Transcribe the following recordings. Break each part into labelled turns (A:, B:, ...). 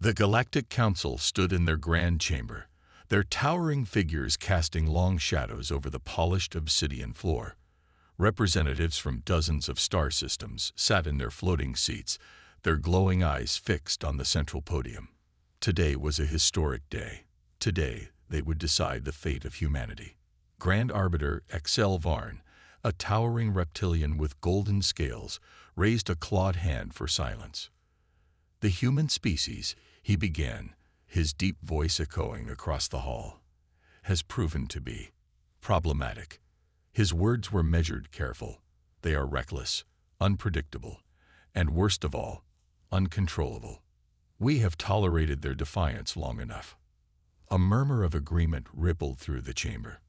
A: The Galactic Council stood in their grand chamber, their towering figures casting long shadows over the polished obsidian floor. Representatives from dozens of star systems sat in their floating seats, their glowing eyes fixed on the central podium. Today was a historic day. Today, they would decide the fate of humanity. Grand Arbiter Excel Varn, a towering reptilian with golden scales, raised a clawed hand for silence. The human species, he began, his deep voice echoing across the hall, has proven to be problematic. His words were measured, careful. They are reckless, unpredictable, and worst of all, uncontrollable. We have tolerated their defiance long enough. A murmur of agreement rippled through the chamber.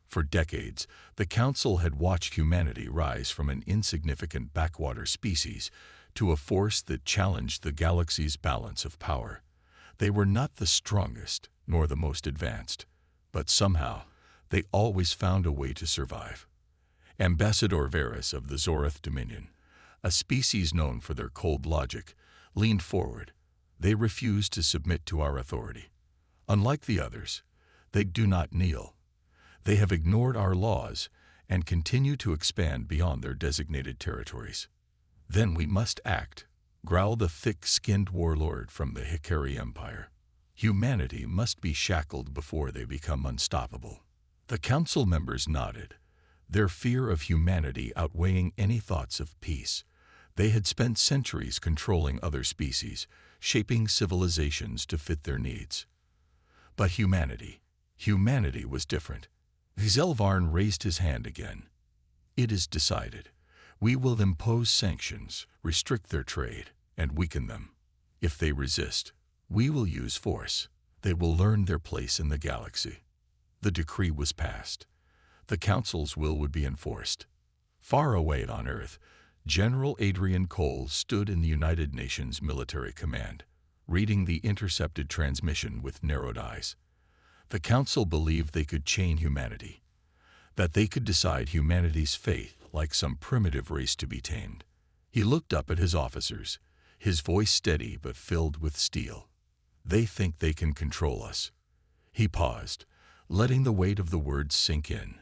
A: For decades, the Council had watched humanity rise from an insignificant backwater species to a force that challenged the galaxy's balance of power. They were not the strongest, nor the most advanced, but somehow, they always found a way to survive. Ambassador Varys of the Zorath Dominion, a species known for their cold logic, leaned forward. They refused to submit to our authority. Unlike the others, they do not kneel. They have ignored our laws and continue to expand beyond their designated territories. Then we must act, growled the thick-skinned warlord from the Hikari Empire. Humanity must be shackled before they become unstoppable. The council members nodded, their fear of humanity outweighing any thoughts of peace. They had spent centuries controlling other species, shaping civilizations to fit their needs. But humanity was different. Zelvarn raised his hand again. It is decided. We will impose sanctions, restrict their trade, and weaken them. If they resist, we will use force. They will learn their place in the galaxy. The decree was passed. The Council's will would be enforced. Far away on Earth, General Adrian Cole stood in the United Nations Military Command, reading the intercepted transmission with narrowed eyes. The Council believed they could chain humanity, that they could decide humanity's fate like some primitive race to be tamed. He looked up at his officers, his voice steady but filled with steel. They think they can control us. He paused, letting the weight of the words sink in.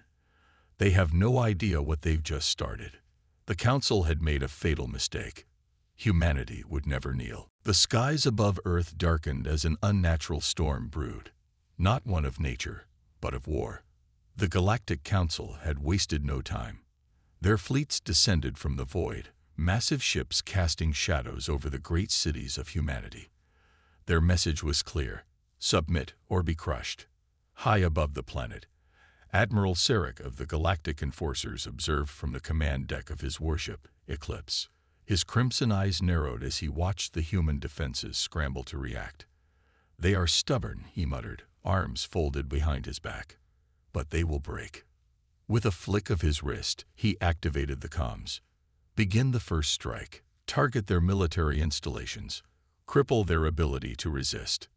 A: They have no idea what they've just started. The Council had made a fatal mistake. Humanity would never kneel. The skies above Earth darkened as an unnatural storm brewed, not one of nature, but of war. The Galactic Council had wasted no time. Their fleets descended from the void, massive ships casting shadows over the great cities of humanity. Their message was clear: submit or be crushed. High above the planet, Admiral Sarek of the Galactic Enforcers observed from the command deck of his warship, Eclipse. His crimson eyes narrowed as he watched the human defenses scramble to react. They are stubborn, he muttered, arms folded behind his back. But they will break. With a flick of his wrist, he activated the comms. Begin the first strike. Target their military installations. Cripple their ability to resist.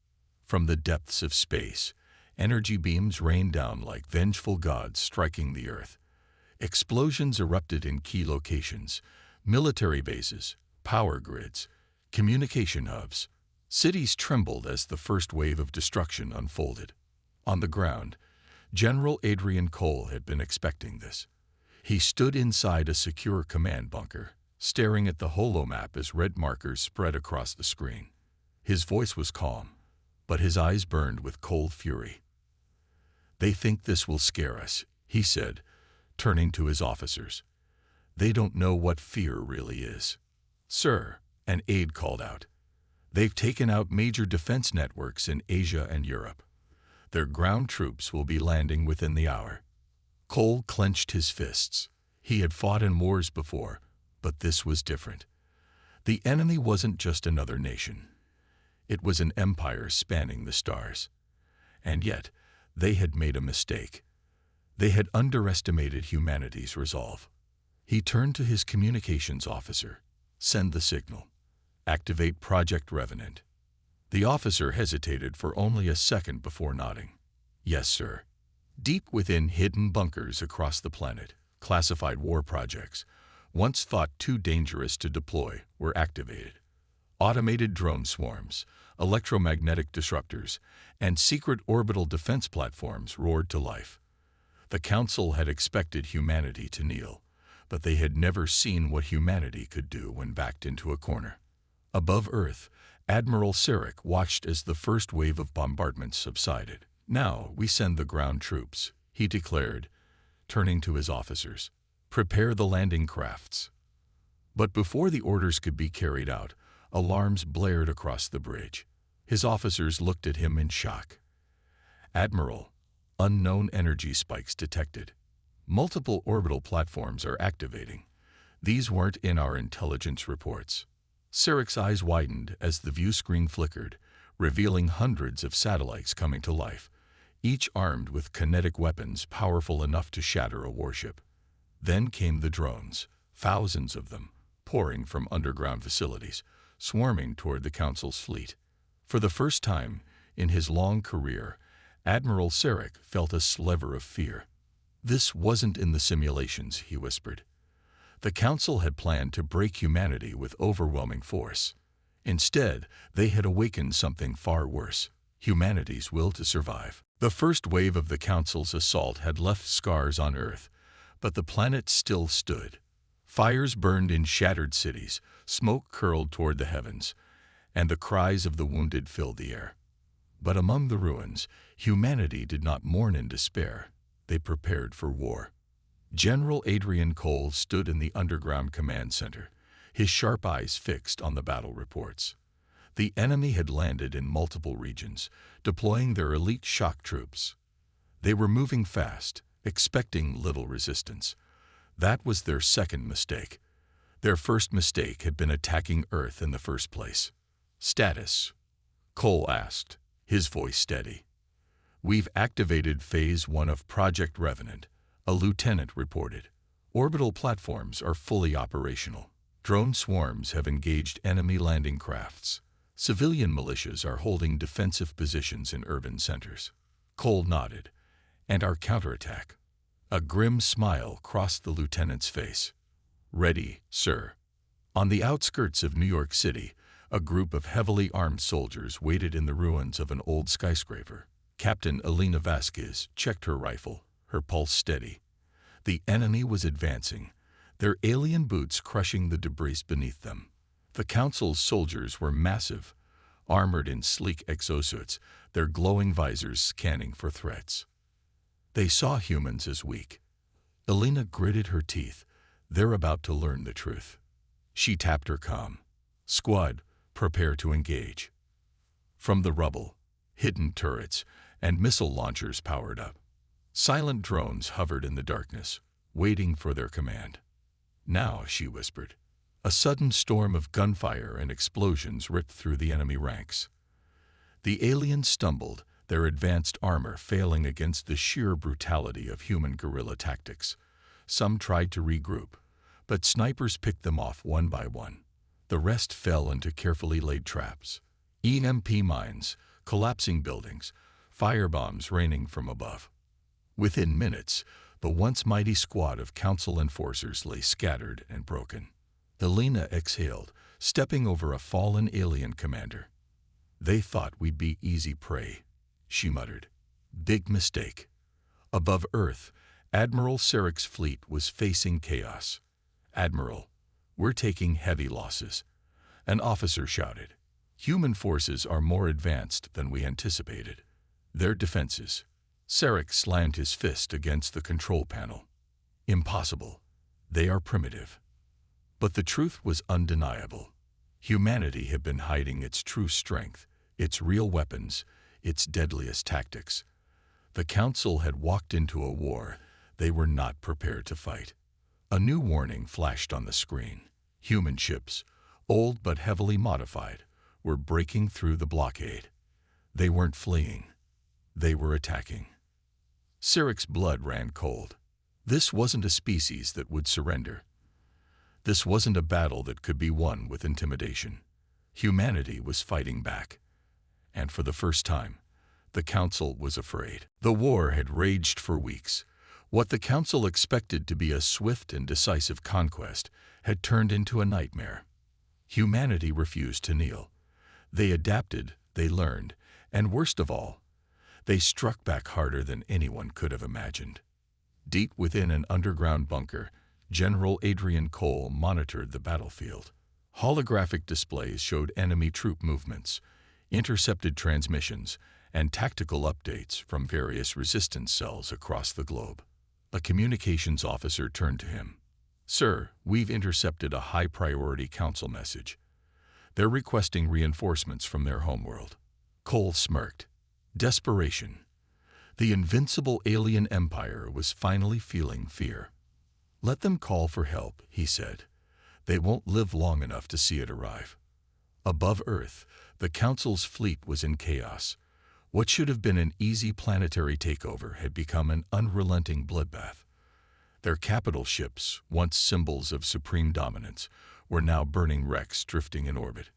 A: From the depths of space, energy beams rained down like vengeful gods striking the Earth. Explosions erupted in key locations: military bases, power grids, communication hubs. Cities trembled as the first wave of destruction unfolded. On the ground, General Adrian Cole had been expecting this. He stood inside a secure command bunker, staring at the holomap as red markers spread across the screen. His voice was calm, but his eyes burned with cold fury. They think this will scare us, he said, turning to his officers. They don't know what fear really is. Sir, an aide called out. They've taken out major defense networks in Asia and Europe. Their ground troops will be landing within the hour. Cole clenched his fists. He had fought in wars before, but this was different. The enemy wasn't just another nation. It was an empire spanning the stars. And yet, they had made a mistake. They had underestimated humanity's resolve. He turned to his communications officer. Send the signal. Activate Project Revenant. The officer hesitated for only a second before nodding. Yes, sir. Deep within hidden bunkers across the planet, classified war projects, once thought too dangerous to deploy, were activated. Automated drone swarms, electromagnetic disruptors, and secret orbital defense platforms roared to life. The Council had expected humanity to kneel, but they had never seen what humanity could do when backed into a corner. Above Earth, Admiral Sarek watched as the first wave of bombardments subsided. "Now we send the ground troops," he declared, turning to his officers. "Prepare the landing crafts." But before the orders could be carried out, alarms blared across the bridge. His officers looked at him in shock. "Admiral, unknown energy spikes detected. Multiple orbital platforms are activating. These weren't in our intelligence reports." Sarek's eyes widened as the view screen flickered, revealing hundreds of satellites coming to life, each armed with kinetic weapons powerful enough to shatter a warship. Then came the drones, thousands of them, pouring from underground facilities, swarming toward the Council's fleet. For the first time in his long career, Admiral Sarek felt a sliver of fear. "This wasn't in the simulations," he whispered. "The Council had planned to break humanity with overwhelming force. Instead, they had awakened something far worse: humanity's will to survive." The first wave of the Council's assault had left scars on Earth, but the planet still stood. Fires burned in shattered cities, smoke curled toward the heavens, and the cries of the wounded filled the air. But among the ruins, humanity did not mourn in despair. They prepared for war. General Adrian Cole stood in the underground command center, his sharp eyes fixed on the battle reports. The enemy had landed in multiple regions, deploying their elite shock troops. They were moving fast, expecting little resistance. That was their second mistake. Their first mistake had been attacking Earth in the first place. "Status?" Cole asked, his voice steady. "We've activated Phase 1 of Project Revenant," a lieutenant reported. "Orbital platforms are fully operational. Drone swarms have engaged enemy landing crafts. Civilian militias are holding defensive positions in urban centers." Cole nodded. "And our counterattack?" A grim smile crossed the lieutenant's face. "Ready, sir." On the outskirts of New York City, a group of heavily armed soldiers waited in the ruins of an old skyscraper. Captain Elena Vasquez checked her rifle, her pulse steady. The enemy was advancing, their alien boots crushing the debris beneath them. The Council's soldiers were massive, armored in sleek exosuits, their glowing visors scanning for threats. They saw humans as weak. Elena gritted her teeth. They're about to learn the truth. She tapped her comm. "Squad, prepare to engage." From the rubble, hidden turrets and missile launchers powered up. Silent drones hovered in the darkness, waiting for their command. "Now," she whispered. A sudden storm of gunfire and explosions ripped through the enemy ranks. The aliens stumbled, their advanced armor failing against the sheer brutality of human guerrilla tactics. Some tried to regroup, but snipers picked them off one by one. The rest fell into carefully laid traps. EMP mines, collapsing buildings, firebombs raining from above. Within minutes, the once mighty squad of Council enforcers lay scattered and broken. Elena exhaled, stepping over a fallen alien commander. "They thought we'd be easy prey," she muttered. "Big mistake." Above Earth, Admiral Sarek's fleet was facing chaos. "Admiral, we're taking heavy losses," an officer shouted. "Human forces are more advanced than we anticipated. Their defenses." Sarek slammed his fist against the control panel. "Impossible. They are primitive." But the truth was undeniable. Humanity had been hiding its true strength, its real weapons, its deadliest tactics. The Council had walked into a war they were not prepared to fight. A new warning flashed on the screen. Human ships, old but heavily modified, were breaking through the blockade. They weren't fleeing. They were attacking. Sarek's blood ran cold. This wasn't a species that would surrender. This wasn't a battle that could be won with intimidation. Humanity was fighting back. And for the first time, the Council was afraid. The war had raged for weeks. What the Council expected to be a swift and decisive conquest had turned into a nightmare. Humanity refused to kneel. They adapted, they learned, and worst of all, they struck back harder than anyone could have imagined. Deep within an underground bunker, General Adrian Cole monitored the battlefield. Holographic displays showed enemy troop movements, intercepted transmissions, and tactical updates from various resistance cells across the globe. A communications officer turned to him. "Sir, we've intercepted a high-priority council message. They're requesting reinforcements from their homeworld." Cole smirked. Desperation. The invincible alien empire was finally feeling fear. "Let them call for help," he said. "They won't live long enough to see it arrive." Above Earth, the Council's fleet was in chaos. What should have been an easy planetary takeover had become an unrelenting bloodbath. Their capital ships, once symbols of supreme dominance, were now burning wrecks drifting in orbit.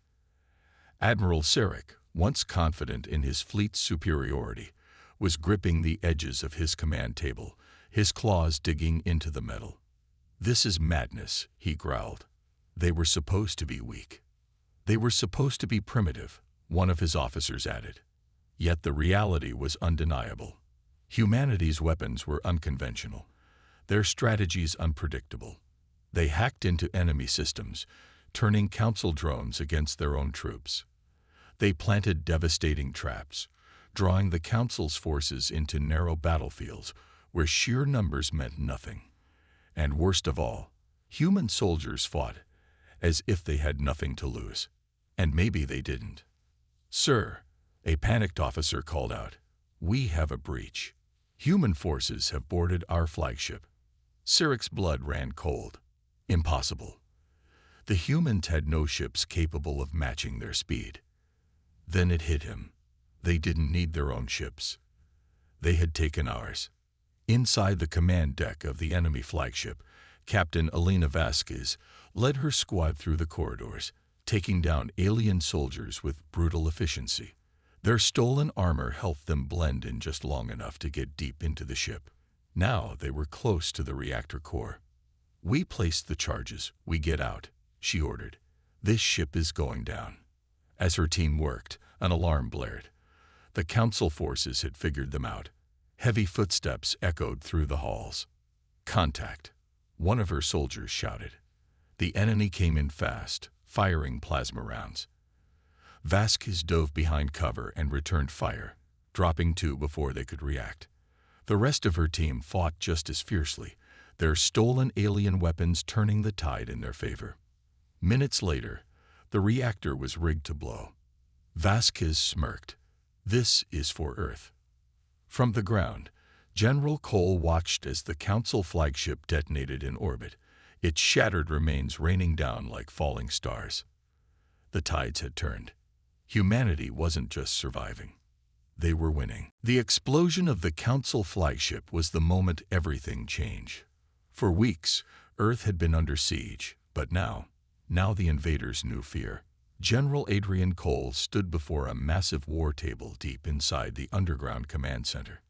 A: Admiral Sarek, once confident in his fleet's superiority, was gripping the edges of his command table, his claws digging into the metal. "This is madness," he growled. "They were supposed to be weak. They were supposed to be primitive," one of his officers added. Yet the reality was undeniable. Humanity's weapons were unconventional, their strategies unpredictable. They hacked into enemy systems, turning Council drones against their own troops. They planted devastating traps, drawing the Council's forces into narrow battlefields where sheer numbers meant nothing. And worst of all, human soldiers fought as if they had nothing to lose. And maybe they didn't. "Sir," a panicked officer called out, "we have a breach. Human forces have boarded our flagship." Sarek's blood ran cold. Impossible. The humans had no ships capable of matching their speed. Then it hit him. They didn't need their own ships. They had taken ours. Inside the command deck of the enemy flagship, Captain Elena Vasquez led her squad through the corridors, taking down alien soldiers with brutal efficiency. Their stolen armor helped them blend in just long enough to get deep into the ship. Now they were close to the reactor core. "We place the charges, we get out," she ordered. "This ship is going down." As her team worked, an alarm blared. The Council forces had figured them out. Heavy footsteps echoed through the halls. "Contact," one of her soldiers shouted. The enemy came in fast, firing plasma rounds. Vasquez dove behind cover and returned fire, dropping two before they could react. The rest of her team fought just as fiercely, their stolen alien weapons turning the tide in their favor. Minutes later, the reactor was rigged to blow. Vasquez smirked. "This is for Earth." From the ground, General Cole watched as the Council flagship detonated in orbit, its shattered remains raining down like falling stars. The tides had turned. Humanity wasn't just surviving. They were winning. The explosion of the Council flagship was the moment everything changed. For weeks, Earth had been under siege, but now the invaders knew fear. General Adrian Cole stood before a massive war table deep inside the underground command center.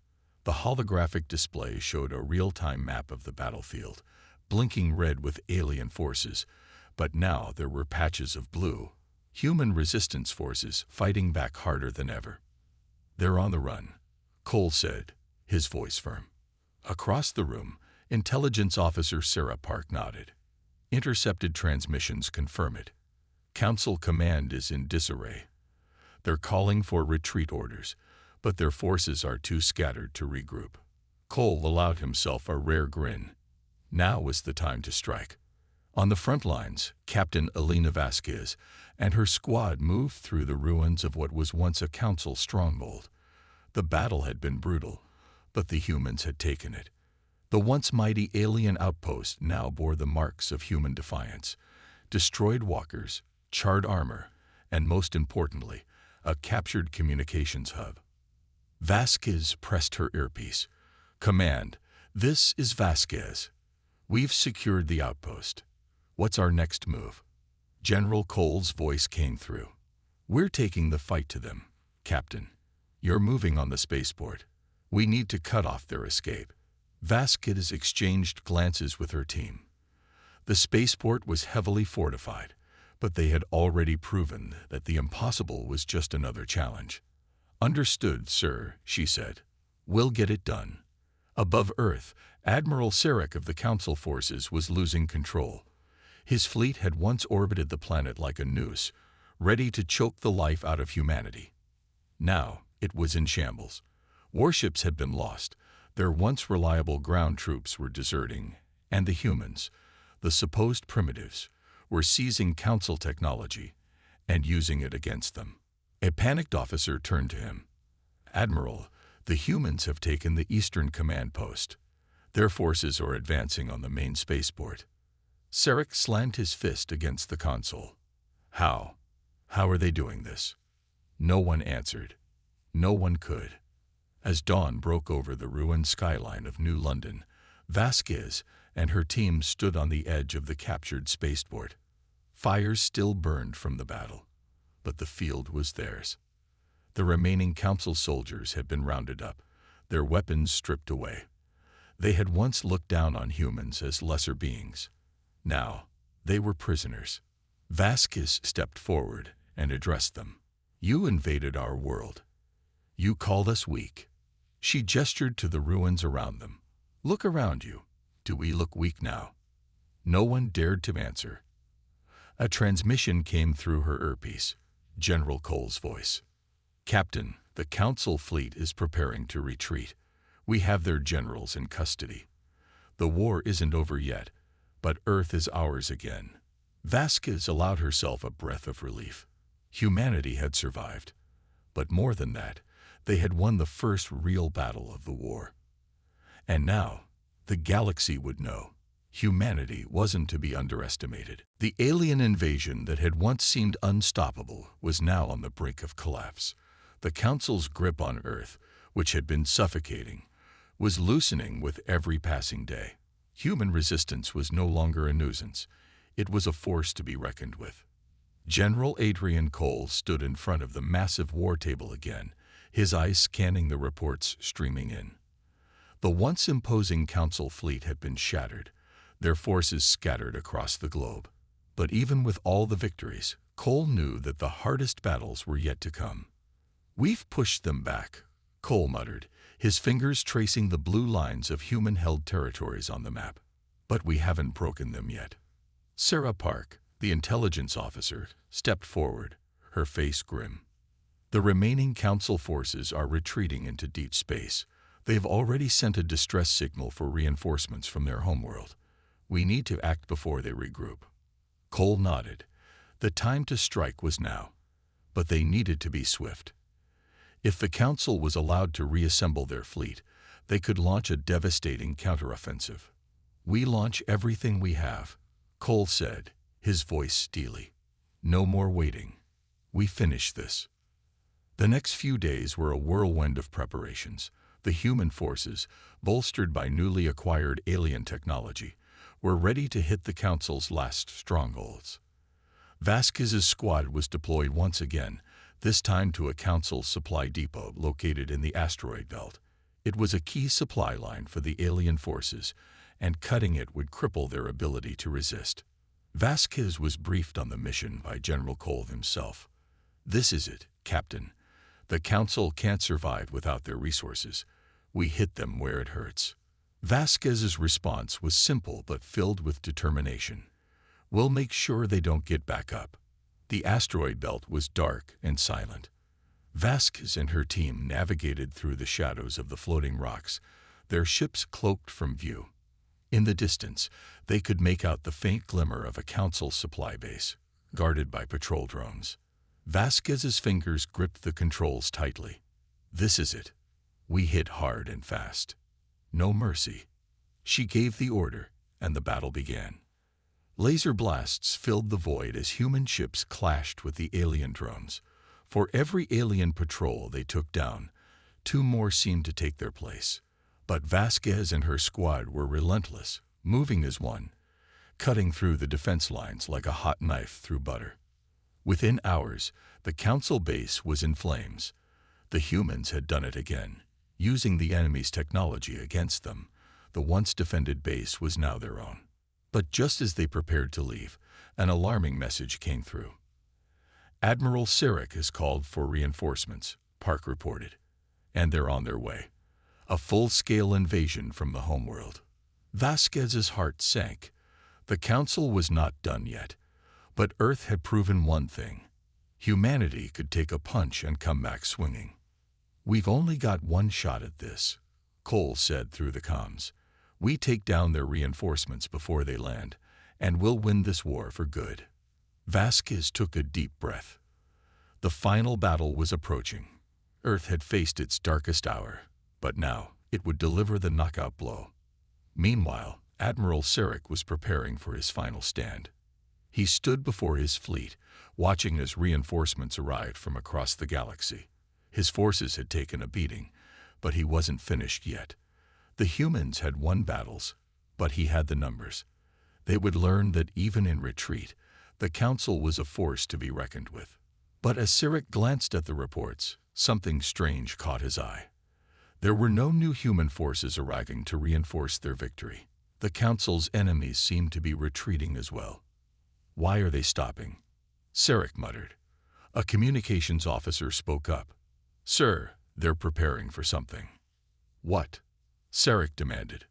A: The holographic display showed a real-time map of the battlefield, blinking red with alien forces, but now there were patches of blue. Human resistance forces fighting back harder than ever. "They're on the run," Cole said, his voice firm. Across the room, Intelligence Officer Sarah Park nodded. "Intercepted transmissions confirm it. Council command is in disarray. They're calling for retreat orders, but their forces are too scattered to regroup." Cole allowed himself a rare grin. Now was the time to strike. On the front lines, Captain Elena Vasquez and her squad moved through the ruins of what was once a Council stronghold. The battle had been brutal, but the humans had taken it. The once mighty alien outpost now bore the marks of human defiance: destroyed walkers, charred armor, and most importantly, a captured communications hub. Vasquez pressed her earpiece. "Command, this is Vasquez. We've secured the outpost. What's our next move?" General Cole's voice came through. "We're taking the fight to them, Captain. You're moving on the spaceport. We need to cut off their escape." Vasquez exchanged glances with her team. The spaceport was heavily fortified, But they had already proven that the impossible was just another challenge. "Understood, sir," she said. "We'll get it done." Above Earth, Admiral Sarek of the Council forces was losing control. His fleet had once orbited the planet like a noose, ready to choke the life out of humanity. Now, it was in shambles. Warships had been lost, their once reliable ground troops were deserting, and the humans, the supposed primitives, were seizing Council technology and using it against them. A panicked officer turned to him. "Admiral, the humans have taken the Eastern Command Post. Their forces are advancing on the main spaceport." Sarek slammed his fist against the console. "How? How are they doing this?" No one answered. No one could. As dawn broke over the ruined skyline of New London, Vasquez and her team stood on the edge of the captured spaceport. Fires still burned from the battle, but the field was theirs. The remaining Council soldiers had been rounded up, their weapons stripped away. They had once looked down on humans as lesser beings. Now, they were prisoners. Vasquez stepped forward and addressed them. "You invaded our world. You called us weak." She gestured to the ruins around them. "Look around you. Do we look weak now?" No one dared to answer. A transmission came through her earpiece, General Cole's voice. "Captain, the Council fleet is preparing to retreat. We have their generals in custody. The war isn't over yet, but Earth is ours again." Vasquez allowed herself a breath of relief. Humanity had survived. But more than that, they had won the first real battle of the war. And now, the galaxy would know. Humanity wasn't to be underestimated. The alien invasion that had once seemed unstoppable was now on the brink of collapse. The Council's grip on Earth, which had been suffocating, was loosening with every passing day. Human resistance was no longer a nuisance. It was a force to be reckoned with. General Adrian Cole stood in front of the massive war table again, his eyes scanning the reports streaming in. The once imposing Council fleet had been shattered, their forces scattered across the globe. But even with all the victories, Cole knew that the hardest battles were yet to come. "We've pushed them back," Cole muttered, his fingers tracing the blue lines of human-held territories on the map. "But we haven't broken them yet." Sarah Park, the intelligence officer, stepped forward, her face grim. "The remaining Council forces are retreating into deep space. They've already sent a distress signal for reinforcements from their homeworld. We need to act before they regroup." Cole nodded. The time to strike was now. But they needed to be swift. If the Council was allowed to reassemble their fleet, they could launch a devastating counteroffensive. "We launch everything we have," Cole said, his voice steely. "No more waiting. We finish this." The next few days were a whirlwind of preparations. The human forces, bolstered by newly acquired alien technology, were ready to hit the Council's last strongholds. Vasquez's squad was deployed once again, this time to a Council supply depot located in the asteroid belt. It was a key supply line for the alien forces, and cutting it would cripple their ability to resist. Vasquez was briefed on the mission by General Cole himself. "This is it, Captain. The Council can't survive without their resources. We hit them where it hurts." Vasquez's response was simple but filled with determination. "We'll make sure they don't get back up." The asteroid belt was dark and silent. Vasquez and her team navigated through the shadows of the floating rocks, their ships cloaked from view. In the distance, they could make out the faint glimmer of a Council supply base, guarded by patrol drones. Vasquez's fingers gripped the controls tightly. "This is it. We hit hard and fast. No mercy." She gave the order, and the battle began. Laser blasts filled the void as human ships clashed with the alien drones. For every alien patrol they took down, 2 more seemed to take their place. But Vasquez and her squad were relentless, moving as one, cutting through the defense lines like a hot knife through butter. Within hours, the Council base was in flames. The humans had done it again, using the enemy's technology against them. The once defended base was now their own. But just as they prepared to leave, an alarming message came through. Admiral Sarek has called for reinforcements, Park reported, and they're on their way. A full-scale invasion from the homeworld. Vasquez's heart sank. The Council was not done yet, but Earth had proven one thing. Humanity could take a punch and come back swinging. We've only got one shot at this, Cole said through the comms. We take down their reinforcements before they land, and we'll win this war for good. Vasquez took a deep breath. The final battle was approaching. Earth had faced its darkest hour, but now it would deliver the knockout blow. Meanwhile, Admiral Sarek was preparing for his final stand. He stood before his fleet, watching as reinforcements arrived from across the galaxy. His forces had taken a beating, but he wasn't finished yet. The humans had won battles, but he had the numbers. They would learn that even in retreat, the Council was a force to be reckoned with. But as Sarek glanced at the reports, something strange caught his eye. There were no new human forces arriving to reinforce their victory. The Council's enemies seemed to be retreating as well. Why are they stopping? Sarek muttered. A communications officer spoke up. Sir, they're preparing for something. What? Sarek demanded.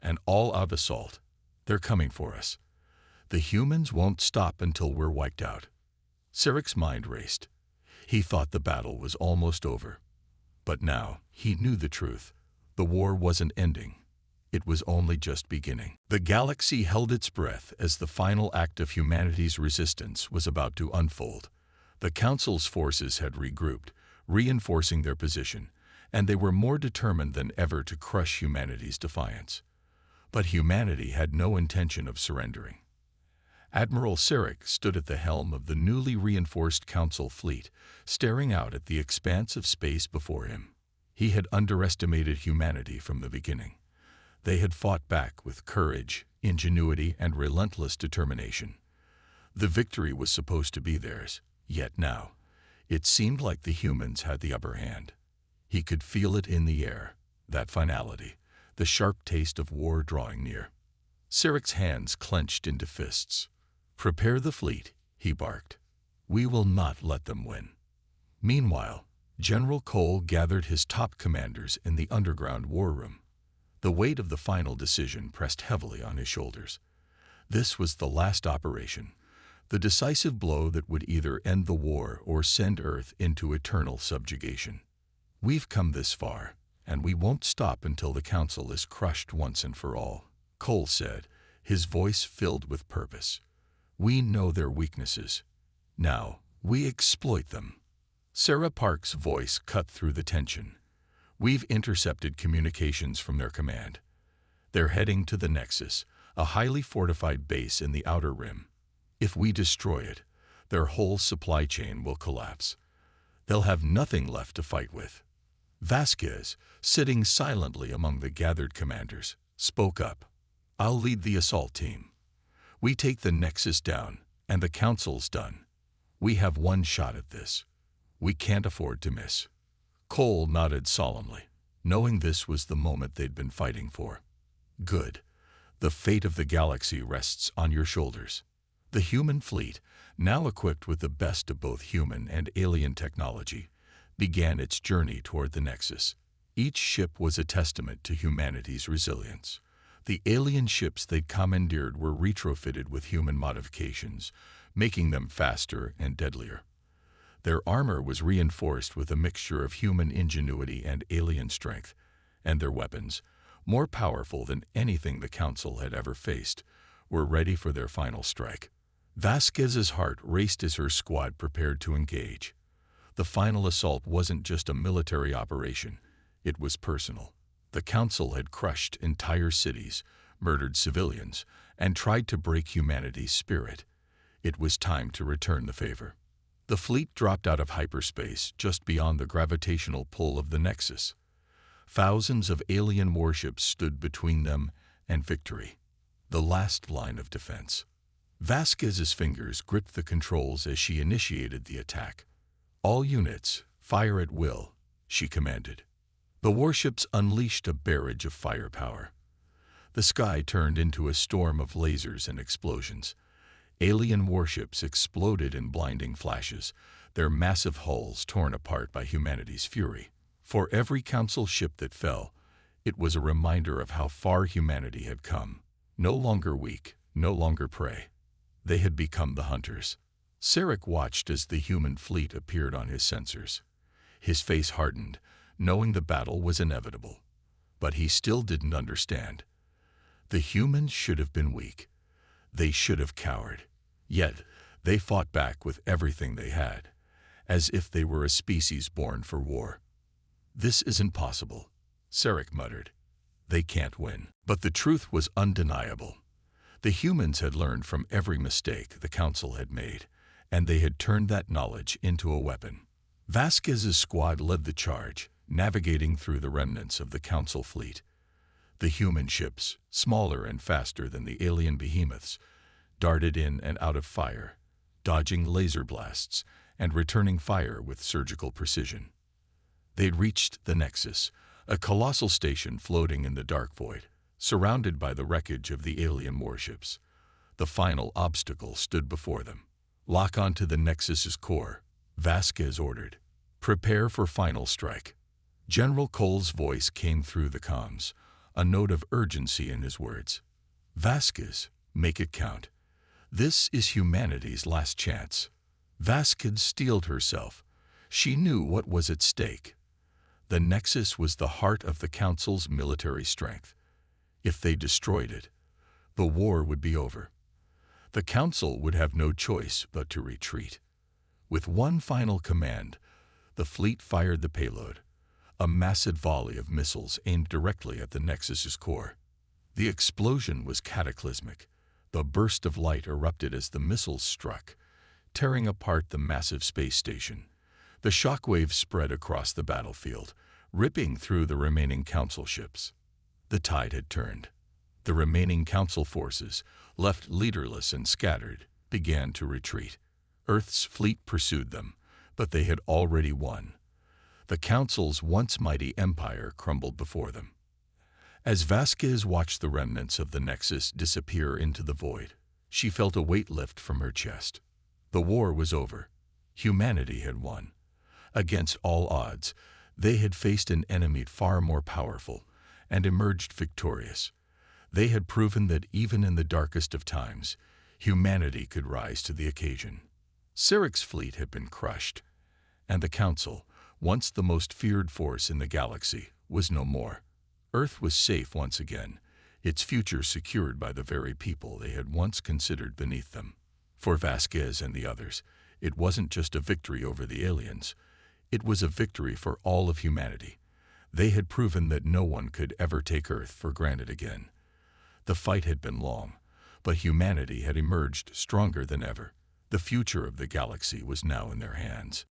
A: An all-out assault. They're coming for us. The humans won't stop until we're wiped out. Sarek's mind raced. He thought the battle was almost over. But now he knew the truth. The war wasn't ending. It was only just beginning. The galaxy held its breath as the final act of humanity's resistance was about to unfold. The Council's forces had regrouped, reinforcing their position, and they were more determined than ever to crush humanity's defiance. But humanity had no intention of surrendering. Admiral Sarek stood at the helm of the newly reinforced Council fleet, staring out at the expanse of space before him. He had underestimated humanity from the beginning. They had fought back with courage, ingenuity, and relentless determination. The victory was supposed to be theirs, yet now, it seemed like the humans had the upper hand. He could feel it in the air, that finality, the sharp taste of war drawing near. Sarek's hands clenched into fists. Prepare the fleet, he barked. We will not let them win. Meanwhile, General Cole gathered his top commanders in the underground war room. The weight of the final decision pressed heavily on his shoulders. This was the last operation, the decisive blow that would either end the war or send Earth into eternal subjugation. We've come this far, and we won't stop until the Council is crushed once and for all, Cole said, his voice filled with purpose. We know their weaknesses. Now, we exploit them. Sarah Park's voice cut through the tension. We've intercepted communications from their command. They're heading to the Nexus, a highly fortified base in the Outer Rim. If we destroy it, their whole supply chain will collapse. They'll have nothing left to fight with. Vasquez, sitting silently among the gathered commanders, spoke up. I'll lead the assault team. We take the Nexus down, and the Council's done. We have one shot at this. We can't afford to miss. Cole nodded solemnly, knowing this was the moment they'd been fighting for. Good. The fate of the galaxy rests on your shoulders. The human fleet, now equipped with the best of both human and alien technology, began its journey toward the Nexus. Each ship was a testament to humanity's resilience. The alien ships they'd commandeered were retrofitted with human modifications, making them faster and deadlier. Their armor was reinforced with a mixture of human ingenuity and alien strength, and their weapons, more powerful than anything the Council had ever faced, were ready for their final strike. Vasquez's heart raced as her squad prepared to engage. The final assault wasn't just a military operation, it was personal. The Council had crushed entire cities, murdered civilians, and tried to break humanity's spirit. It was time to return the favor. The fleet dropped out of hyperspace just beyond the gravitational pull of the Nexus. Thousands of alien warships stood between them and victory, the last line of defense. Vasquez's fingers gripped the controls as she initiated the attack. All units, fire at will, she commanded. The warships unleashed a barrage of firepower. The sky turned into a storm of lasers and explosions. Alien warships exploded in blinding flashes, their massive hulls torn apart by humanity's fury. For every council ship that fell, it was a reminder of how far humanity had come. No longer weak, no longer prey. They had become the hunters. Sarek watched as the human fleet appeared on his sensors. His face hardened, knowing the battle was inevitable. But he still didn't understand. The humans should have been weak. They should have cowered. Yet, they fought back with everything they had, as if they were a species born for war. "This isn't possible," Sarek muttered. "They can't win." But the truth was undeniable. The humans had learned from every mistake the Council had made, and they had turned that knowledge into a weapon. Vasquez's squad led the charge, navigating through the remnants of the Council fleet. The human ships, smaller and faster than the alien behemoths, darted in and out of fire, dodging laser blasts and returning fire with surgical precision. They'd reached the Nexus, a colossal station floating in the dark void, surrounded by the wreckage of the alien warships. The final obstacle stood before them. "Lock onto the Nexus's core," Vasquez ordered. "Prepare for final strike." General Cole's voice came through the comms, a note of urgency in his words. "Vasquez, make it count. This is humanity's last chance." Vasquez steeled herself. She knew what was at stake. The Nexus was the heart of the Council's military strength. If they destroyed it, the war would be over. The Council would have no choice but to retreat. With one final command, the fleet fired the payload, a massive volley of missiles aimed directly at the Nexus's core. The explosion was cataclysmic. The burst of light erupted as the missiles struck, tearing apart the massive space station. The shockwaves spread across the battlefield, ripping through the remaining Council ships. The tide had turned. The remaining Council forces, left leaderless and scattered, began to retreat. Earth's fleet pursued them, but they had already won. The Council's once mighty empire crumbled before them. As Vasquez watched the remnants of the Nexus disappear into the void, she felt a weight lift from her chest. The war was over. Humanity had won. Against all odds, they had faced an enemy far more powerful and emerged victorious. They had proven that even in the darkest of times, humanity could rise to the occasion. Sarek's fleet had been crushed, and the Council, once the most feared force in the galaxy, was no more. Earth was safe once again, its future secured by the very people they had once considered beneath them. For Vasquez and the others, it wasn't just a victory over the aliens. It was a victory for all of humanity. They had proven that no one could ever take Earth for granted again. The fight had been long, but humanity had emerged stronger than ever. The future of the galaxy was now in their hands.